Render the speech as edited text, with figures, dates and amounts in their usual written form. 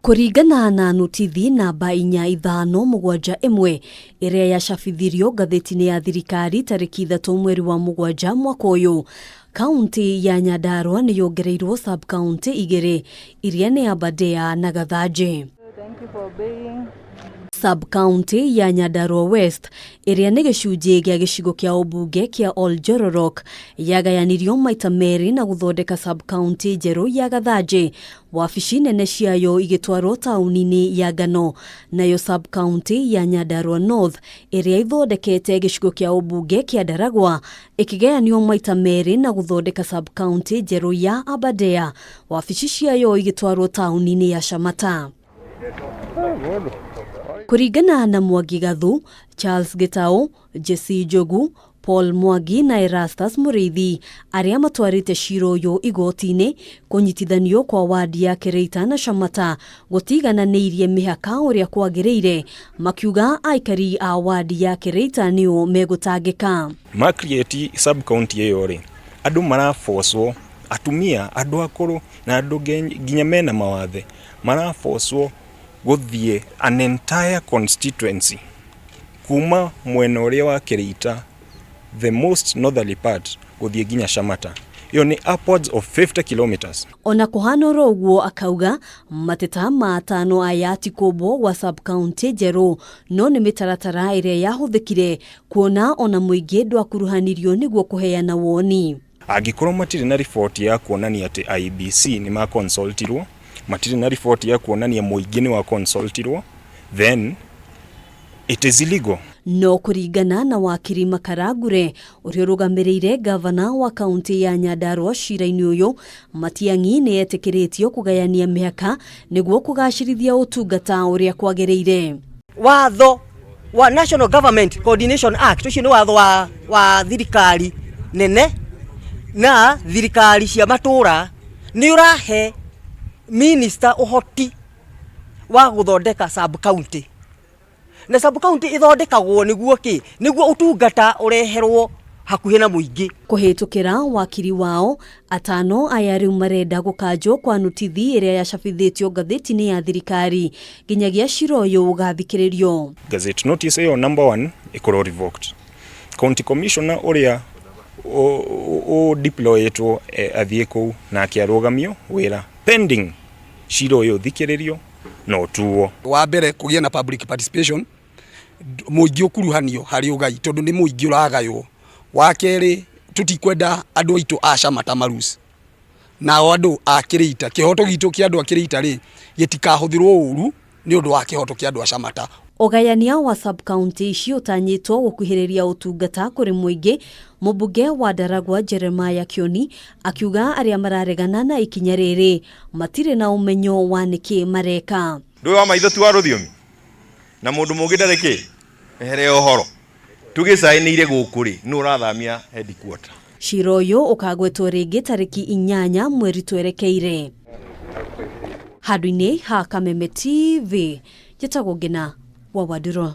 Kuringana na notithi namba 4571 iria yacabithirio ngatheti-ini ya thirikari tariki 3 mweri wa 7 mwaka uyu, kaunti ya Nyandarua ni yongereirwo sub-county igiri iria ni Aberdare na Gathaje. Sub-county ya Nyandarua West iria ni gicunji gia gicigo kia ubunge kia Oljororok yagayanirio maita meri na guthondeka sub-county njeru ya Gathaje, wabici nene ciayo igitwarwo tauni-ini ya Ngano, nayo sub-county ya Nyandarua North iria ithondekete gicigo kia ubunge kia Ndaragwa ikigayanio maita meri na guthondeka sub-county njeru ya Aberdare, wabici ciayo igitwarwo tauni-ini ya Shamata. Kuringana na Mwangi Gathu, Charles Gitau, Jesse Jogu, Paul Mwangi na Erastus Muriithi aria matwarite ciro yo igoti-ini kunyitithanio kwa wadi ya Kereita na Shamata gutigananirie mihaka uria kwagiriire, makiuga aikari a wadi ya Kereita nio megutangika. Makrieti sub-county yori andu maraforcwo, atumia, andu akuru na andu nginya mena mawathe maraforcwo guthie an entire constituency kuma mwena uria wa Kereita, the most northerly part, guthie nginya Shamata. Iyo ni upwards of 50 kilometers. Ona kuhanoro uguo akauga mateta matano aya tikobo wa sub-county njeru, no ni mitaratara iria yahuthikire kuona ona muingi ndwakuruhanirio niguo kuheana woni. Angikorwo matire na report ya kuonania ati IBC ni ma consultirwo, matire na report ya kuonania muingi ni wa consultirwo, then it is illegal. No kuringana na wakiri Makaragure uria rugamiriire gavana wa kaunti ya Nyandarua cira-ini uyu, Matiang'i ni etikiritio kugayania mihaka niguo kugacirithia utungata uria kwagiriire. Watho wa National Government Coordination Act ucio ni watho wa thirikari nene na thirikari cia matura ni urahe minister uhoti wa guthondeka sub-county. Na sub-county ithondekagwo niguo ki? Niguo utungata ureherwo hakuhi na muingi. Kuhitukira wakiri wao, atano aya riu marenda gukanjwo kwa notithi iria yacabithitio ngatheti-ini ya thirikari nginyagia ciro uyu ugathikiririo. Gazette notice yo number 1 ikorwo revoked. County commissioner uria o deployetwo athie kou na akiarugamio wira pending ciro yo thikiririo no tuo. Wa mbere kugia na public participation, muingi ukuruhanio hari ugai tondu ni muingi uragaywo. Wa keri tutikwenda andu aitu a Shamata marus na andu a Kereita, kihoto gitu kia andu a Kereita ri gitikahuthirwo uru ni undu wa kihoto kia andu a Shamata. Ogayania wa sub-county icio utanyitwo gukuhiriria utungata kuri muingi. Mubunge wa Ndaragwa Jeremiah Kioni akiuga aria mararegana na ikinya riri matire na umenyo wa niki mareka. Ndu wa maitho tu wa ruthiomi na mundu mungi ndareki ehere ohoro tugicainire gukuri nu urathamia headquarter. Ciro yo ukagwetwo ringi tariki 8 mweri twerekeire. Handũ-inĩ ha Kameme TV, Njĩtagwo Ngina wa Waduro.